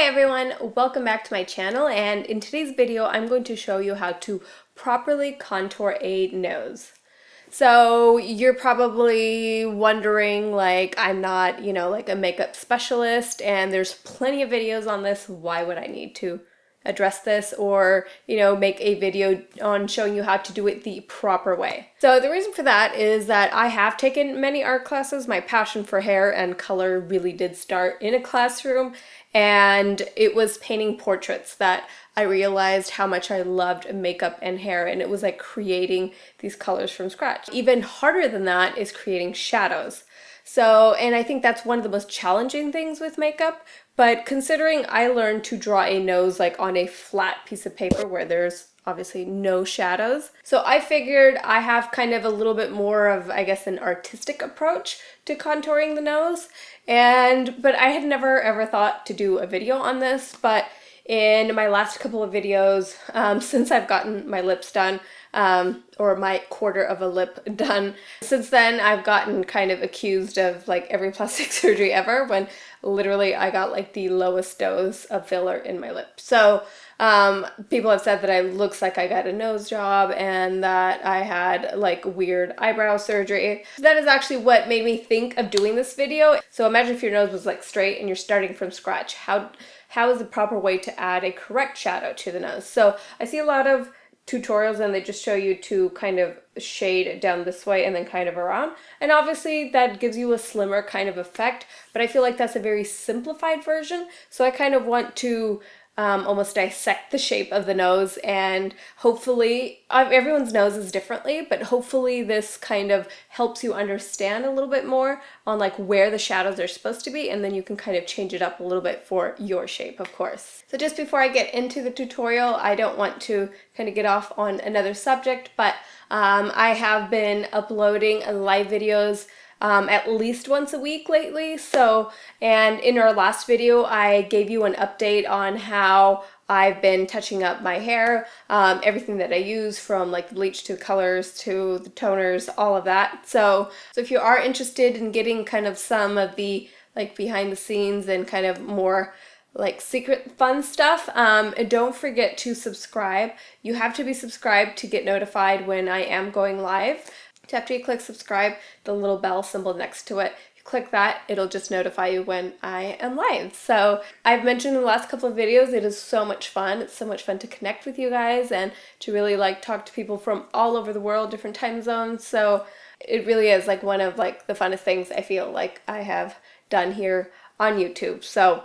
Hi everyone, welcome back to my channel, and in today's video I'm going to show you how to properly contour a nose. So you're probably wondering, like, I'm not, like a makeup specialist and there's plenty of videos on this. Why would I need to address this or, make a video on showing you how to do it the proper way? So the reason for that is that I have taken many art classes. My passion for hair and color really did start in a classroom, and it was painting portraits that I realized how much I loved makeup and hair, and it was like creating these colors from scratch. Even harder than that is creating shadows. So, and I think that's one of the most challenging things with makeup, but considering I learned to draw a nose like on a flat piece of paper where there's obviously no shadows. So I figured I have kind of a little bit more of, I guess, an artistic approach to contouring the nose. But I had never ever thought to do a video on this, but in my last couple of videos, since I've gotten my lips done, or my quarter of a lip done, since then I've gotten kind of accused of like every plastic surgery ever, when literally I got like the lowest dose of filler in my lip. So people have said that I looks like I got a nose job and that I had like weird eyebrow surgery. That is actually what made me think of doing this video. So imagine if your nose was like straight and you're starting from scratch. How is the proper way to add a correct shadow to the nose? So I see a lot of tutorials and they just show you to kind of shade down this way and then kind of around, and obviously that gives you a slimmer kind of effect, but I feel like that's a very simplified version. So I kind of want to almost dissect the shape of the nose, and hopefully everyone's nose is differently, but hopefully this kind of helps you understand a little bit more on like where the shadows are supposed to be, and then you can kind of change it up a little bit for your shape, of course. So just before I get into the tutorial, I don't want to kind of get off on another subject, but I have been uploading live videos at least once a week lately. So, and in our last video, I gave you an update on how I've been touching up my hair, everything that I use, from like the bleach to the colors to the toners, all of that. So if you are interested in getting kind of some of the like behind the scenes and kind of more like secret fun stuff, don't forget to subscribe. You have to be subscribed to get notified when I am going live. After you click subscribe, the little bell symbol next to it, you click that, it'll just notify you when I am live. So I've mentioned in the last couple of videos, it is so much fun. It's so much fun to connect with you guys and to really like talk to people from all over the world, different time zones. So it really is like one of like the funnest things I feel like I have done here on YouTube. So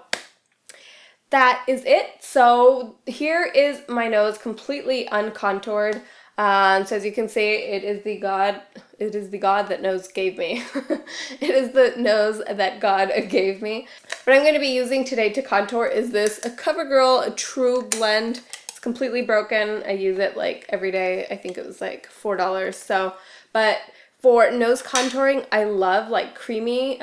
that is it. So here is my nose completely uncontoured. So as you can see, it is the God that nose gave me. It is the nose that God gave me. What I'm going to be using today to contour is this CoverGirl True Blend. It's completely broken. I use it like every day. I think it was like $4. So, but for nose contouring, I love like creamy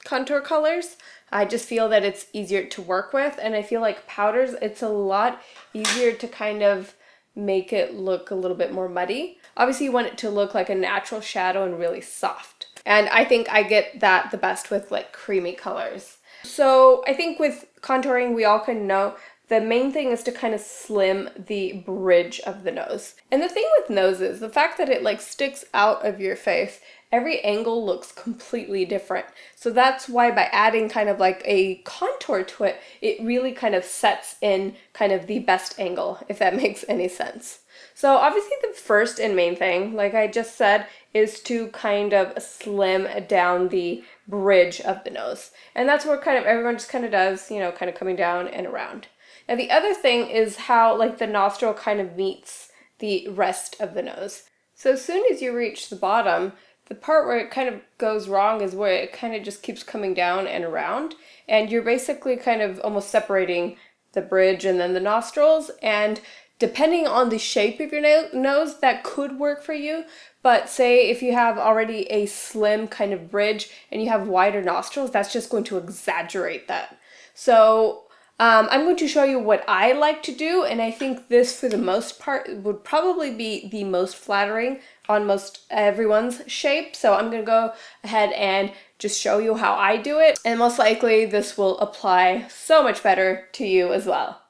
contour colors. I just feel that it's easier to work with, and I feel like powders, it's a lot easier to kind of make it look a little bit more muddy. Obviously you want it to look like a natural shadow and really soft. And I think I get that the best with like creamy colors. So I think with contouring, we all kind of know the main thing is to kind of slim the bridge of the nose. And the thing with noses, the fact that it like sticks out of your face, every angle looks completely different. So that's why by adding kind of like a contour to it, it really kind of sets in kind of the best angle, if that makes any sense. So obviously the first and main thing, like I just said, is to kind of slim down the bridge of the nose. And that's what kind of everyone just kind of does, kind of coming down and around. Now the other thing is how like the nostril kind of meets the rest of the nose. So as soon as you reach the bottom, the part where it kind of goes wrong is where it kind of just keeps coming down and around, and you're basically kind of almost separating the bridge and then the nostrils, and depending on the shape of your nose, that could work for you. But say if you have already a slim kind of bridge and you have wider nostrils, that's just going to exaggerate that. So I'm going to show you what I like to do, and I think this, for the most part, would probably be the most flattering on most everyone's shape. So I'm going to go ahead and just show you how I do it, and most likely this will apply so much better to you as well.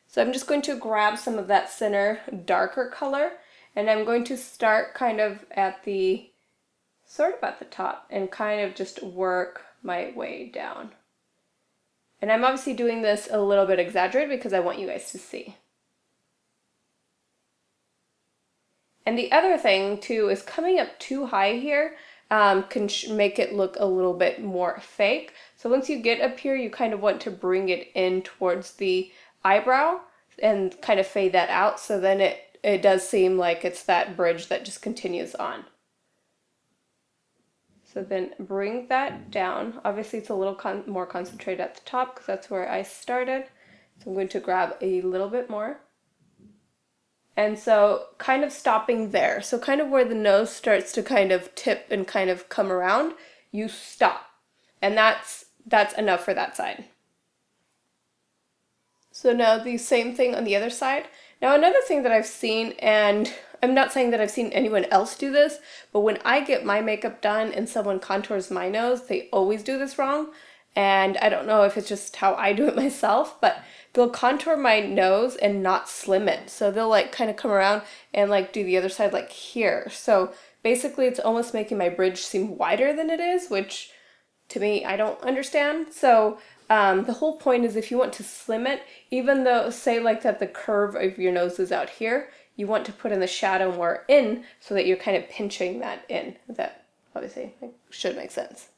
So I'm just going to grab some of that center darker color, and I'm going to start kind of at the, sort of at the top, and kind of just work my way down. And I'm obviously doing this a little bit exaggerated because I want you guys to see. And the other thing too is coming up too high here can make it look a little bit more fake. So once you get up here, you kind of want to bring it in towards the eyebrow and kind of fade that out, so then it does seem like it's that bridge that just continues on. So then bring that down. Obviously it's a little more concentrated at the top because that's where I started. So I'm going to grab a little bit more. And so kind of stopping there. So kind of where the nose starts to kind of tip and kind of come around, you stop. And that's enough for that side. So now the same thing on the other side. Now another thing that I've seen, and I'm not saying that I've seen anyone else do this, but when I get my makeup done and someone contours my nose, they always do this wrong. And I don't know if it's just how I do it myself, but they'll contour my nose and not slim it. So they'll like kind of come around and like do the other side like here. So basically it's almost making my bridge seem wider than it is, which to me, I don't understand. So the whole point is if you want to slim it, even though say like that the curve of your nose is out here, you want to put in the shadow more in so that you're kind of pinching that in. That obviously should make sense.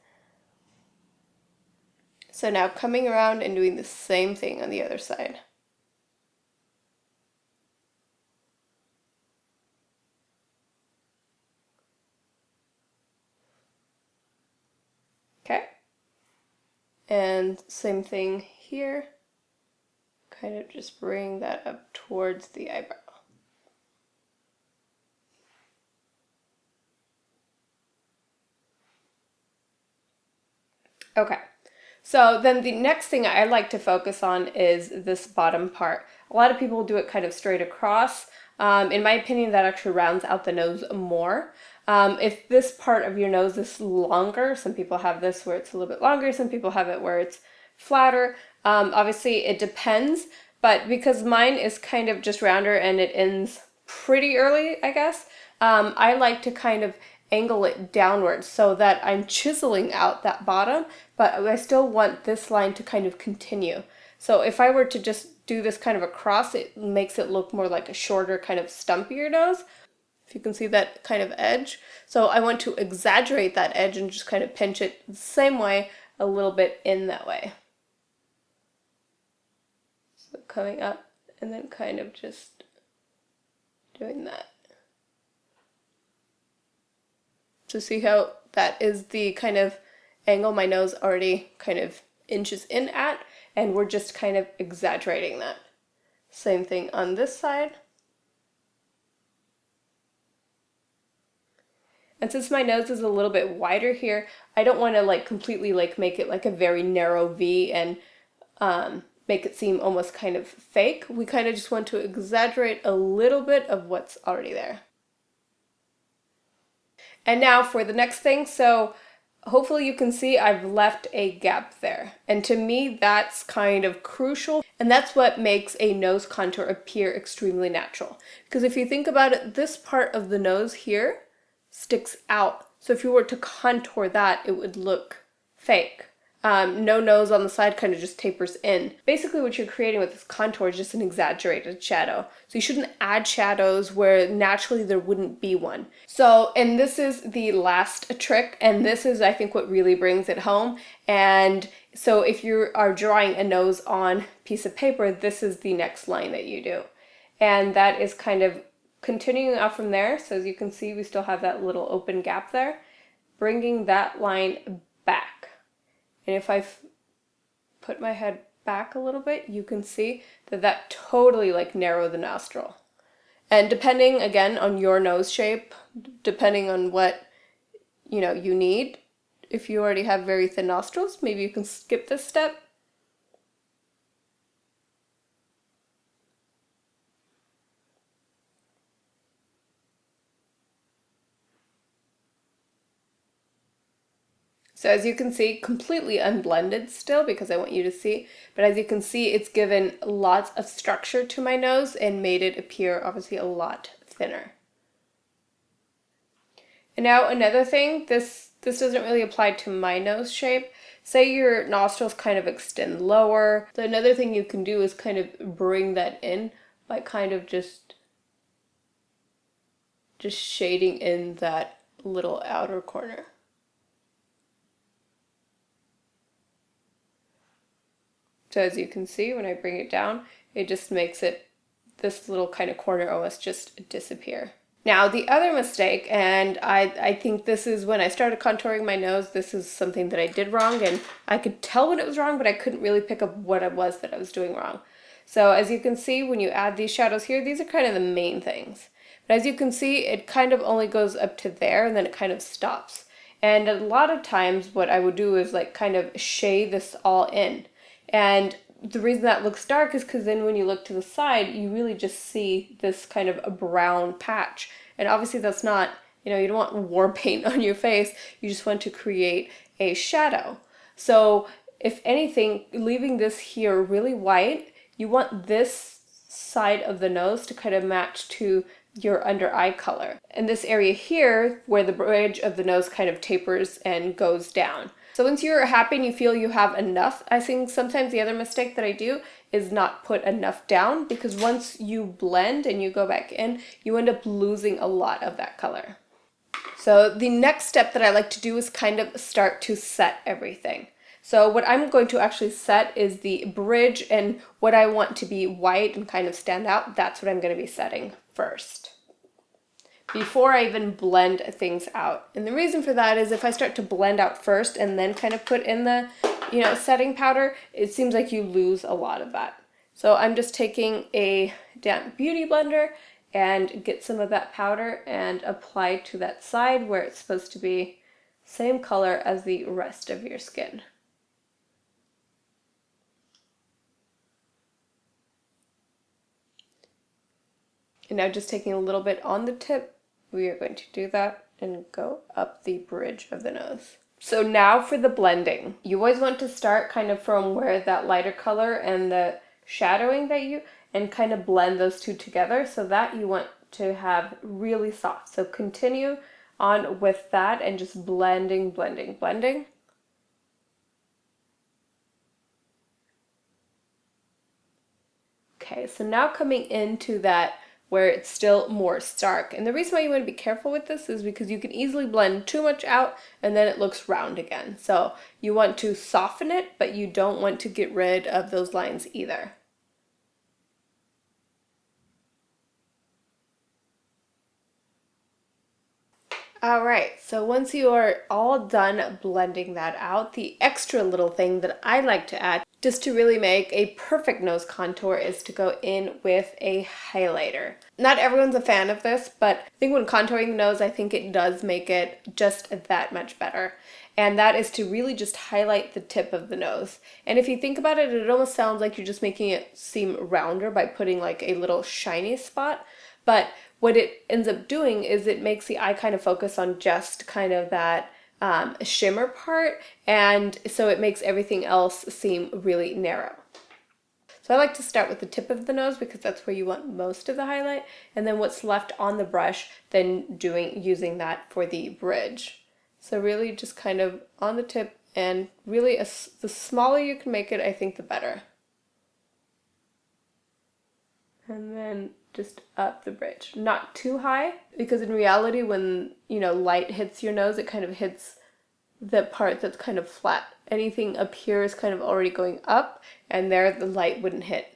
So now coming around and doing the same thing on the other side. Okay. And same thing here. Kind of just bring that up towards the eyebrow. Okay. So then the next thing I like to focus on is this bottom part. A lot of people do it kind of straight across. In my opinion, that actually rounds out the nose more. If this part of your nose is longer, some people have this where it's a little bit longer, some people have it where it's flatter. Obviously it depends, but because mine is kind of just rounder and it ends pretty early, I guess, I like to kind of angle it downwards so that I'm chiseling out that bottom, but I still want this line to kind of continue. So if I were to just do this kind of across, it makes it look more like a shorter, kind of stumpier nose. If you can see that kind of edge. So I want to exaggerate that edge and just kind of pinch it the same way, a little bit in that way. So coming up and then kind of just doing that. So see how that is the kind of angle my nose already kind of inches in at, and we're just kind of exaggerating that. Same thing on this side. And since my nose is a little bit wider here, I don't want to like completely like make it like a very narrow V and make it seem almost kind of fake. We kind of just want to exaggerate a little bit of what's already there. And now for the next thing, so hopefully you can see I've left a gap there. And to me, that's kind of crucial. And that's what makes a nose contour appear extremely natural. Because if you think about it, this part of the nose here sticks out. So if you were to contour that, it would look fake. No nose on the side, kind of just tapers in. Basically what you're creating with this contour is just an exaggerated shadow. So you shouldn't add shadows where naturally there wouldn't be one. So, and this is the last trick, and this is I think what really brings it home. And so if you are drawing a nose on a piece of paper, this is the next line that you do. And that is kind of continuing up from there. So as you can see, we still have that little open gap there. Bringing that line back. And if I put my head back a little bit, you can see that that totally like narrowed the nostril. And depending again on your nose shape, depending on what you need, if you already have very thin nostrils, maybe you can skip this step. So as you can see, completely unblended still because I want you to see, but as you can see, it's given lots of structure to my nose and made it appear obviously a lot thinner. And now another thing, this doesn't really apply to my nose shape. Say your nostrils kind of extend lower. So another thing you can do is kind of bring that in by kind of just shading in that little outer corner. So as you can see, when I bring it down, it just makes it, this little kind of corner almost just disappear. Now the other mistake, and I think this is when I started contouring my nose, this is something that I did wrong, and I could tell when it was wrong, but I couldn't really pick up what it was that I was doing wrong. So as you can see, when you add these shadows here, these are kind of the main things. But as you can see, it kind of only goes up to there and then it kind of stops. And a lot of times what I would do is like kind of shade this all in. And the reason that looks dark is because then when you look to the side, you really just see this kind of a brown patch. And obviously that's not, you know, you don't want war paint on your face. You just want to create a shadow. So if anything, leaving this here really white, you want this side of the nose to kind of match to your under eye color. And this area here, where the bridge of the nose kind of tapers and goes down. So once you're happy and you feel you have enough, I think sometimes the other mistake that I do is not put enough down, because once you blend and you go back in, you end up losing a lot of that color. So the next step that I like to do is kind of start to set everything. So what I'm going to actually set is the bridge, and what I want to be white and kind of stand out, that's what I'm going to be setting first, before I even blend things out. And the reason for that is if I start to blend out first and then kind of put in the, you know, setting powder, it seems like you lose a lot of that. So I'm just taking a damp beauty blender and get some of that powder and apply to that side where it's supposed to be same color as the rest of your skin. And now just taking a little bit on the tip, we are going to do that and go up the bridge of the nose. So now for the blending. You always want to start kind of from where that lighter color and the shadowing that you, and kind of blend those two together, so that you want to have really soft. So continue on with that and just blending, blending, blending. Okay, so now coming into that where it's still more stark. And the reason why you want to be careful with this is because you can easily blend too much out and then it looks round again. So you want to soften it, but you don't want to get rid of those lines either. Alright, so once you are all done blending that out, the extra little thing that I like to add just to really make a perfect nose contour is to go in with a highlighter. Not everyone's a fan of this, but I think when contouring the nose, I think it does make it just that much better. And that is to really just highlight the tip of the nose. And if you think about it, it almost sounds like you're just making it seem rounder by putting like a little shiny spot. But what it ends up doing is it makes the eye kind of focus on just kind of that shimmer part, and so it makes everything else seem really narrow. So I like to start with the tip of the nose because that's where you want most of the highlight, and then what's left on the brush, then using that for the bridge. So really just kind of on the tip, and really the smaller you can make it, I think the better. And then just up the bridge. Not too high, because in reality when, you know, light hits your nose, it kind of hits the part that's kind of flat. Anything up here is kind of already going up, and there the light wouldn't hit.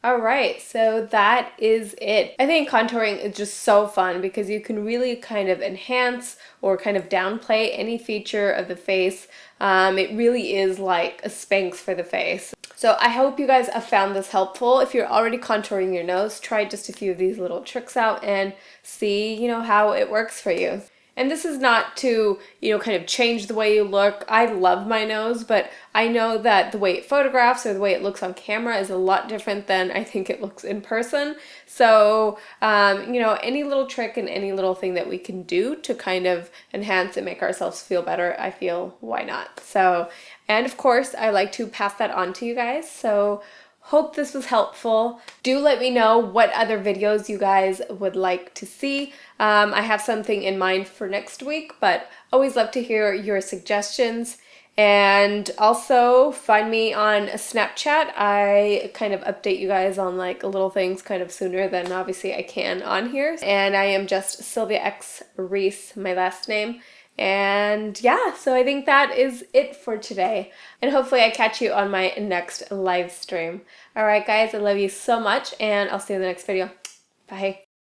Alright, so that is it. I think contouring is just so fun because you can really kind of enhance or kind of downplay any feature of the face. It really is like a Spanx for the face. So I hope you guys have found this helpful. If you're already contouring your nose, try just a few of these little tricks out and see, you know, how it works for you. And this is not to, kind of change the way you look. I love my nose, but I know that the way it photographs or the way it looks on camera is a lot different than I think it looks in person. So, any little trick and any little thing that we can do to kind of enhance and make ourselves feel better, I feel, why not? So, and of course, I like to pass that on to you guys. So, hope this was helpful. Do let me know what other videos you guys would like to see. I have something in mind for next week, but always love to hear your suggestions. And also find me on Snapchat. I kind of update you guys on like little things kind of sooner than obviously I can on here. And I am just Sylvia X Reese, my last name. And yeah, so I think that is it for today. And hopefully I catch you on my next live stream. All right, guys, I love you so much, and I'll see you in the next video. Bye.